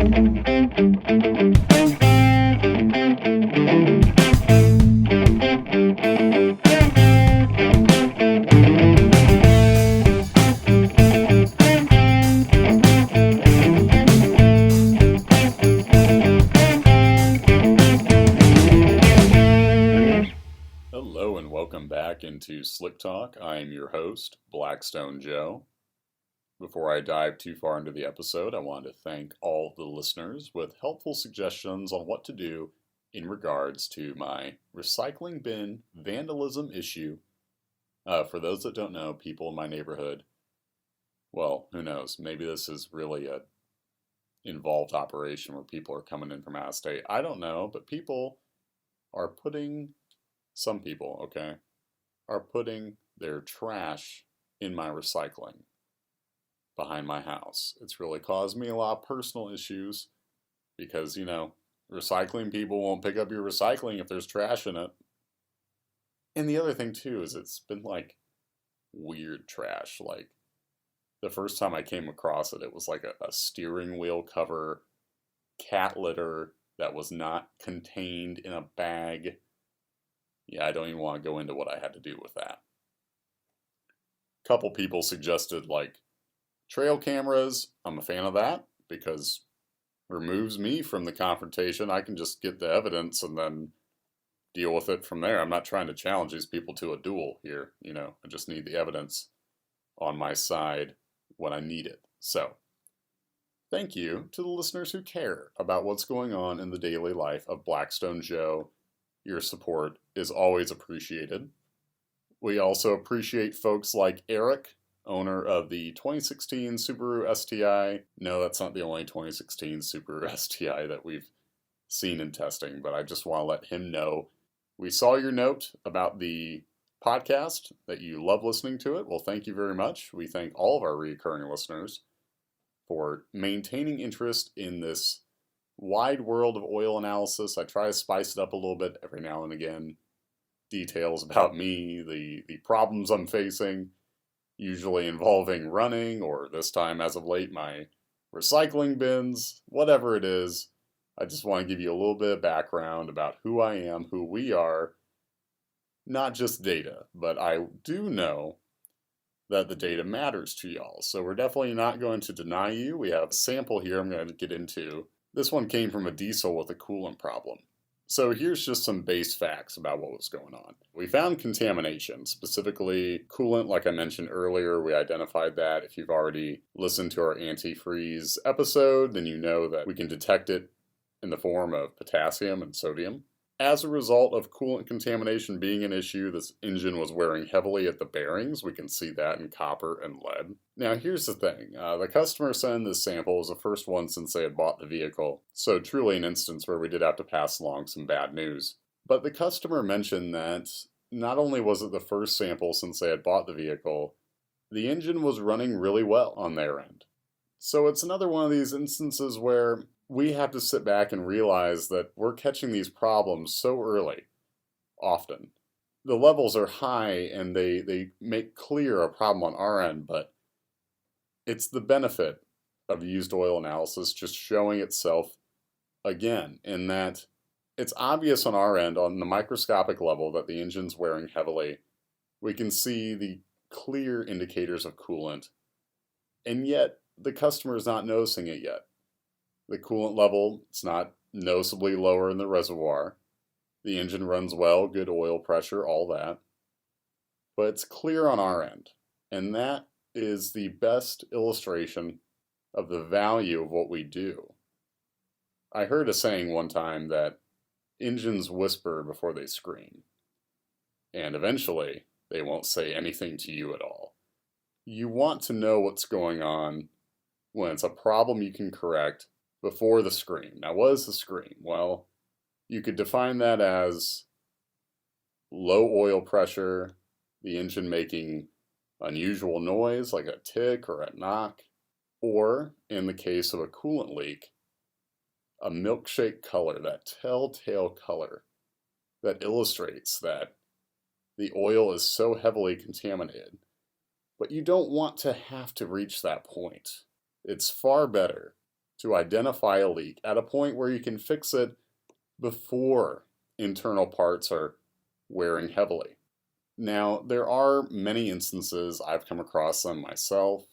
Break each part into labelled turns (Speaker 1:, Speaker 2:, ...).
Speaker 1: Hello and welcome back into Slick Talk. I am your host, Blackstone Joe. Before I dive too far into the episode, I want to thank all the listeners with helpful suggestions on what to do in regards to my recycling bin vandalism issue. For those that don't know, people in my neighborhood, well, who knows, maybe this is really a involved operation where people are coming in from out of state. I don't know, but people are some people, okay, are putting their trash in my recycling behind my house. It's really caused me a lot of personal issues because, recycling people won't pick up your recycling if there's trash in it. And the other thing, too, is it's been like weird trash. Like the first time I came across it, it was like a steering wheel cover, cat litter that was not contained in a bag. Yeah, I don't even want to go into what I had to do with that. A couple people suggested like trail cameras. I'm a fan of that because it removes me from the confrontation. I can just get the evidence and then deal with it from there. I'm not trying to challenge these people to a duel here. I just need the evidence on my side when I need it. So, thank you to the listeners who care about what's going on in the daily life of Blackstone Joe. Your support is always appreciated. We also appreciate folks like Eric, owner of the 2016 Subaru STI. No, that's not the only 2016 Subaru STI that we've seen in testing, but I just want to let him know. We saw your note about the podcast, that you love listening to it. Well, thank you very much. We thank all of our recurring listeners for maintaining interest in this wide world of oil analysis. I try to spice it up a little bit every now and again. Details about me, the problems I'm facing, usually involving running, or this time as of late, my recycling bins, whatever it is. I just want to give you a little bit of background about who I am, who we are. Not just data, but I do know that the data matters to y'all. So we're definitely not going to deny you. We have a sample here I'm going to get into. This one came from a diesel with a coolant problem. So here's just some base facts about what was going on. We found contamination, specifically coolant, like I mentioned earlier. We identified that. If you've already listened to our antifreeze episode, then you know that we can detect it in the form of potassium and sodium. As a result of coolant contamination being an issue, this engine was wearing heavily at the bearings. We can see that in copper and lead. Now, here's the thing. The customer sent in this sample was the first one since they had bought the vehicle, so truly an instance where we did have to pass along some bad news. But the customer mentioned that not only was it the first sample since they had bought the vehicle, the engine was running really well on their end. So it's another one of these instances where we have to sit back and realize that we're catching these problems so early, often. The levels are high and they make clear a problem on our end, but it's the benefit of used oil analysis just showing itself again, in that it's obvious on our end, on the microscopic level, that the engine's wearing heavily. We can see the clear indicators of coolant, and yet the customer is not noticing it yet. The coolant level, it's not noticeably lower in the reservoir. The engine runs well, good oil pressure, all that. But it's clear on our end. And that is the best illustration of the value of what we do. I heard a saying one time that engines whisper before they scream. And eventually, they won't say anything to you at all. You want to know what's going on when it's a problem you can correct before the scream. Now, what is the scream? Well, you could define that as low oil pressure, the engine making unusual noise like a tick or a knock, or, in the case of a coolant leak, a milkshake color, that telltale color that illustrates that the oil is so heavily contaminated. But you don't want to have to reach that point. It's far better to identify a leak at a point where you can fix it before internal parts are wearing heavily. Now, there are many instances, I've come across them myself,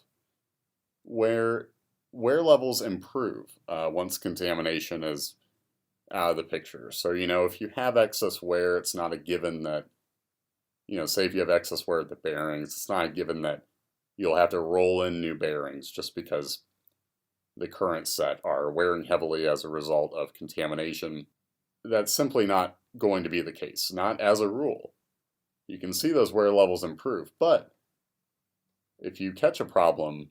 Speaker 1: where wear levels improve once contamination is out of the picture. So, if you have excess wear, it's not a given that, say if you have excess wear at the bearings, it's not a given that you'll have to roll in new bearings just because the current set are wearing heavily as a result of contamination. That's simply not going to be the case, not as a rule. You can see those wear levels improve, but if you catch a problem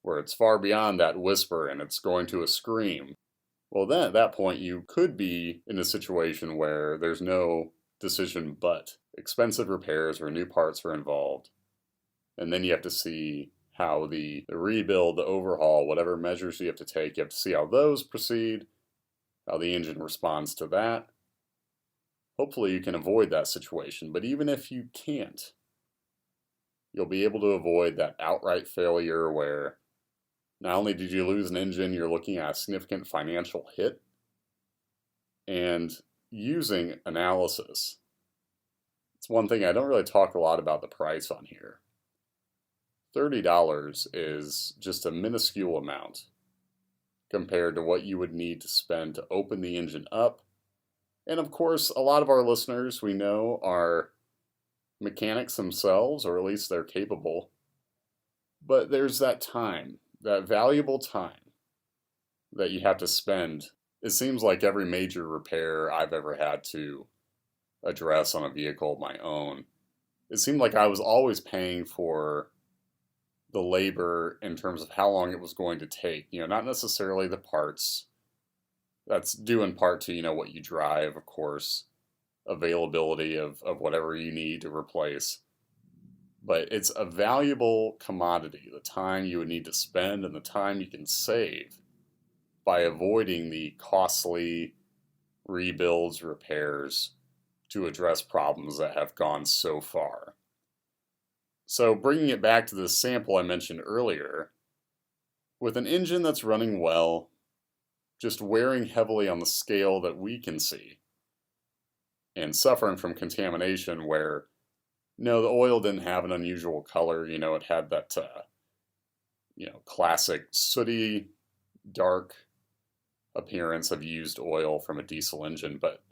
Speaker 1: where it's far beyond that whisper and it's going to a scream, well, then at that point you could be in a situation where there's no decision but expensive repairs or new parts are involved. And then you have to see how the rebuild, the overhaul, whatever measures you have to take, you have to see how those proceed, how the engine responds to that. Hopefully you can avoid that situation, but even if you can't, you'll be able to avoid that outright failure where not only did you lose an engine, you're looking at a significant financial hit. And using analysis, it's one thing I don't really talk a lot about the price on here. $30 is just a minuscule amount compared to what you would need to spend to open the engine up. And of course, a lot of our listeners we know are mechanics themselves, or at least they're capable. But there's that time, that valuable time that you have to spend. It seems like every major repair I've ever had to address on a vehicle of my own, it seemed like I was always paying for the labor in terms of how long it was going to take. Not necessarily the parts. That's due in part to, what you drive, of course, availability of whatever you need to replace. But it's a valuable commodity, the time you would need to spend and the time you can save by avoiding the costly rebuilds, repairs to address problems that have gone so far. So bringing it back to the sample I mentioned earlier, with an engine that's running well, just wearing heavily on the scale that we can see, and suffering from contamination where, no, the oil didn't have an unusual color, it had that, classic sooty, dark appearance of used oil from a diesel engine, but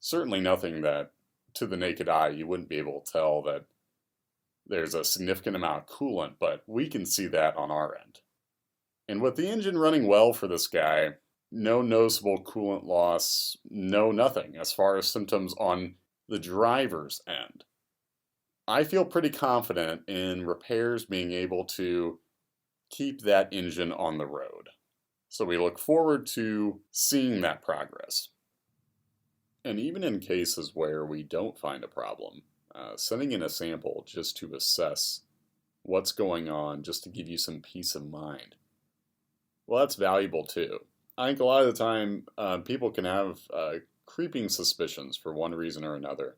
Speaker 1: certainly nothing that, to the naked eye, you wouldn't be able to tell that there's a significant amount of coolant, but we can see that on our end. And with the engine running well for this guy, no noticeable coolant loss, no nothing as far as symptoms on the driver's end. I feel pretty confident in repairs being able to keep that engine on the road. So we look forward to seeing that progress. And even in cases where we don't find a problem, sending in a sample just to assess what's going on, just to give you some peace of mind, well, that's valuable too. I think a lot of the time people can have creeping suspicions for one reason or another.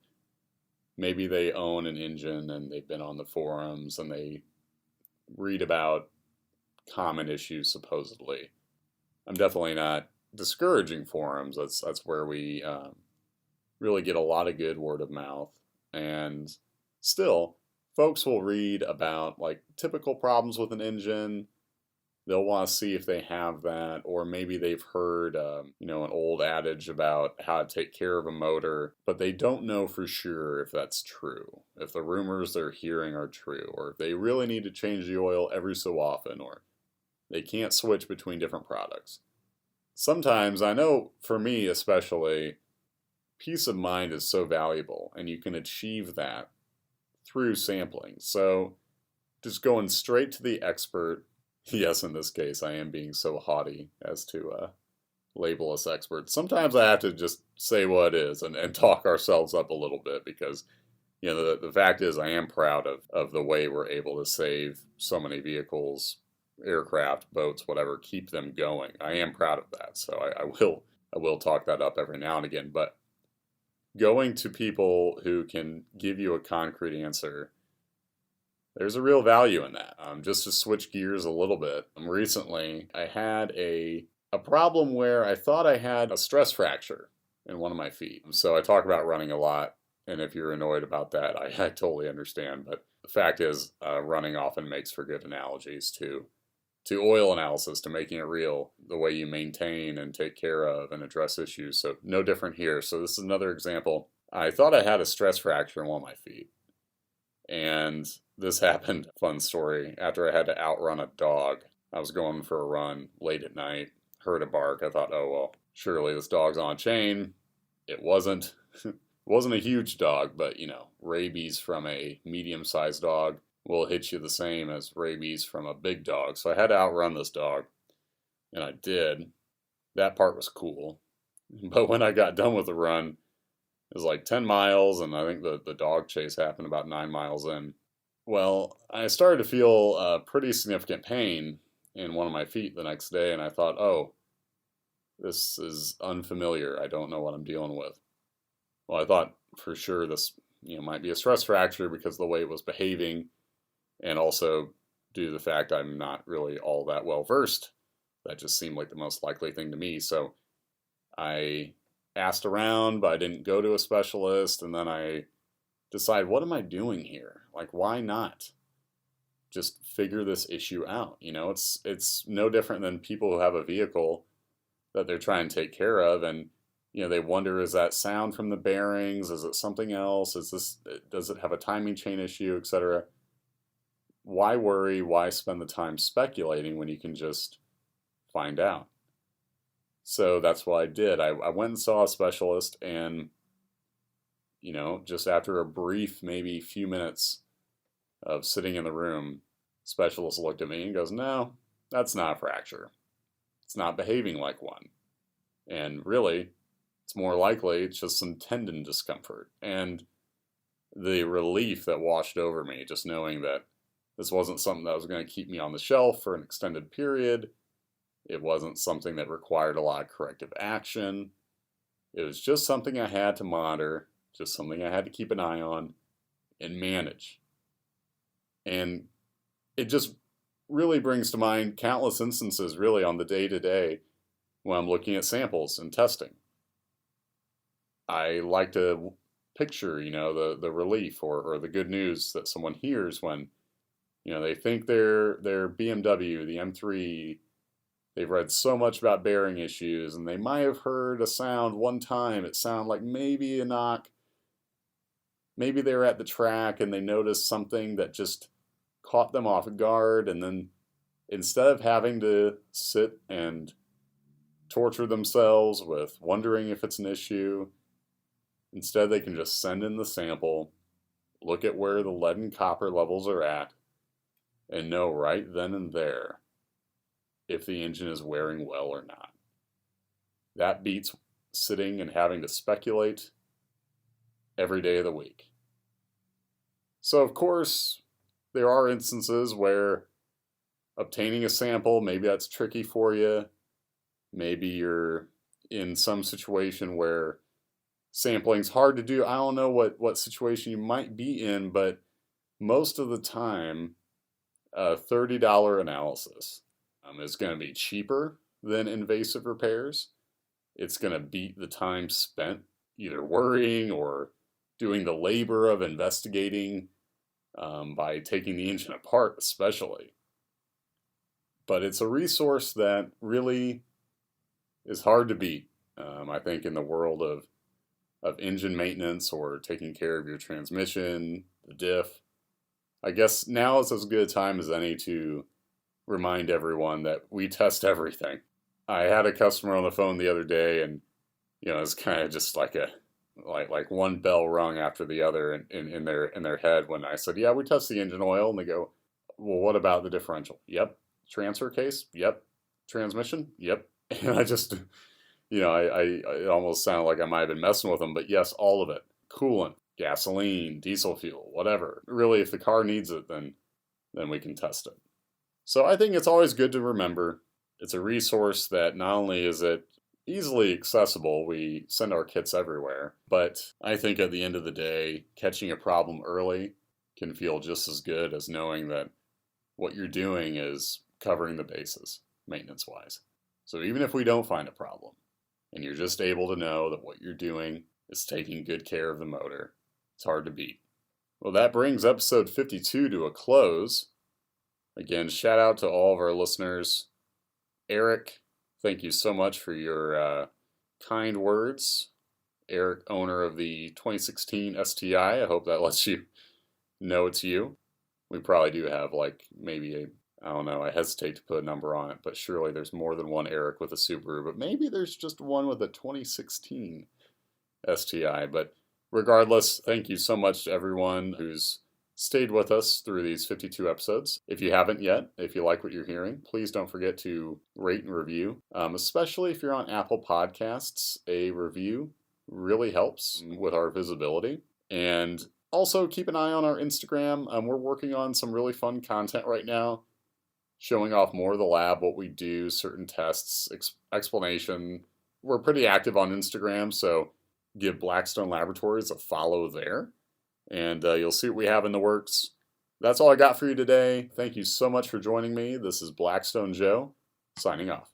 Speaker 1: Maybe they own an engine and they've been on the forums and they read about common issues supposedly. I'm definitely not discouraging forums. That's where we really get a lot of good word of mouth. And still, folks will read about like typical problems with an engine. They'll want to see if they have that, or maybe they've heard, an old adage about how to take care of a motor, but they don't know for sure if that's true, if the rumors they're hearing are true, or if they really need to change the oil every so often, or they can't switch between different products. Sometimes, I know for me especially, peace of mind is so valuable, and you can achieve that through sampling. So just going straight to the expert. Yes, in this case, I am being so haughty as to label us experts. Sometimes I have to just say what it is and talk ourselves up a little bit because, the fact is I am proud of the way we're able to save so many vehicles, aircraft, boats, whatever, keep them going. I am proud of that, so I will talk that up every now and again. But going to people who can give you a concrete answer there's a real value in that. Just to switch gears a little bit, recently I had a problem where I thought I had a stress fracture in one of my feet. So I talk about running a lot, and if you're annoyed about that, I totally understand. But the fact is, running often makes for good analogies to oil analysis, to making it real, the way you maintain and take care of and address issues. So no different here. So this is another example. I thought I had a stress fracture in one of my feet. And this happened, fun story, after I had to outrun a dog. I was going for a run late at night, heard a bark. I thought, oh, well, surely this dog's on a chain. It wasn't. It wasn't a huge dog, but, rabies from a medium-sized dog will hit you the same as rabies from a big dog. So I had to outrun this dog, and I did. That part was cool. But when I got done with the run, it was like 10 miles, and I think the dog chase happened about 9 miles in. Well, I started to feel pretty significant pain in one of my feet the next day, and I thought, oh, this is unfamiliar. I don't know what I'm dealing with. Well, I thought for sure this might be a stress fracture because of the way it was behaving, and also due to the fact I'm not really all that well versed. That just seemed like the most likely thing to me. So I asked around, but I didn't go to a specialist, and then I decided, what am I doing here? Like, why not just figure this issue out? It's no different than people who have a vehicle that they're trying to take care of, and they wonder, is that sound from the bearings? Is it something else? Does it have a timing chain issue, etc.? Why worry? Why spend the time speculating when you can just find out? So that's what I did. I went and saw a specialist, and just after a brief, maybe few minutes of sitting in the room, specialist looked at me and goes, no, that's not a fracture. It's not behaving like one. And really, it's more likely it's just some tendon discomfort. And the relief that washed over me, just knowing that this wasn't something that was going to keep me on the shelf for an extended period. It wasn't something that required a lot of corrective action. It was just something I had to monitor, just something I had to keep an eye on and manage. And it just really brings to mind countless instances, really, on the day-to-day when I'm looking at samples and testing. I like to picture, the relief or the good news that someone hears when, they think their BMW, the M3, they've read so much about bearing issues, and they might have heard a sound one time. It sounded like maybe a knock. Maybe they're at the track and they noticed something that just caught them off guard, and then instead of having to sit and torture themselves with wondering if it's an issue, instead they can just send in the sample, look at where the lead and copper levels are at, and know right then and there if the engine is wearing well or not. That beats sitting and having to speculate every day of the week. So, of course, there are instances where obtaining a sample, maybe that's tricky for you. Maybe you're in some situation where sampling's hard to do. I don't know what situation you might be in, but most of the time, a $30 analysis is going to be cheaper than invasive repairs. It's going to beat the time spent either worrying or doing the labor of investigating by taking the engine apart, especially. But it's a resource that really is hard to beat, I think, in the world of engine maintenance or taking care of your transmission, the diff. I guess now is as good a time as any to remind everyone that we test everything. I had a customer on the phone the other day, and it's kind of just like like one bell rung after the other in their head when I said, yeah, we test the engine oil, and they go, well, what about the differential? Yep. Transfer case? Yep. Transmission? Yep. And I just, I it almost sounded like I might have been messing with them, but yes, all of it. Coolant, gasoline, diesel fuel, whatever. Really, if the car needs it, then we can test it. So I think it's always good to remember it's a resource that not only is it easily accessible, we send our kits everywhere, but I think at the end of the day, catching a problem early can feel just as good as knowing that what you're doing is covering the bases, maintenance-wise. So even if we don't find a problem, and you're just able to know that what you're doing is taking good care of the motor, it's hard to beat. Well, that brings episode 52 to a close. Again, shout out to all of our listeners. Eric, thank you so much for your kind words. Eric, owner of the 2016 STI, I hope that lets you know it's you. We probably do have maybe I hesitate to put a number on it, but surely there's more than one Eric with a Subaru, but maybe there's just one with a 2016 STI. But regardless, thank you so much to everyone who's stayed with us through these 52 episodes. If you haven't yet, if you like what you're hearing, please don't forget to rate and review, especially if you're on Apple Podcasts. A review really helps with our visibility. And also keep an eye on our Instagram. We're working on some really fun content right now, showing off more of the lab, what we do, certain tests, explanation. We're pretty active on Instagram, so give Blackstone Laboratories a follow there, and you'll see what we have in the works. That's all I got for you today. Thank you so much for joining me. This is Blackstone Joe, signing off.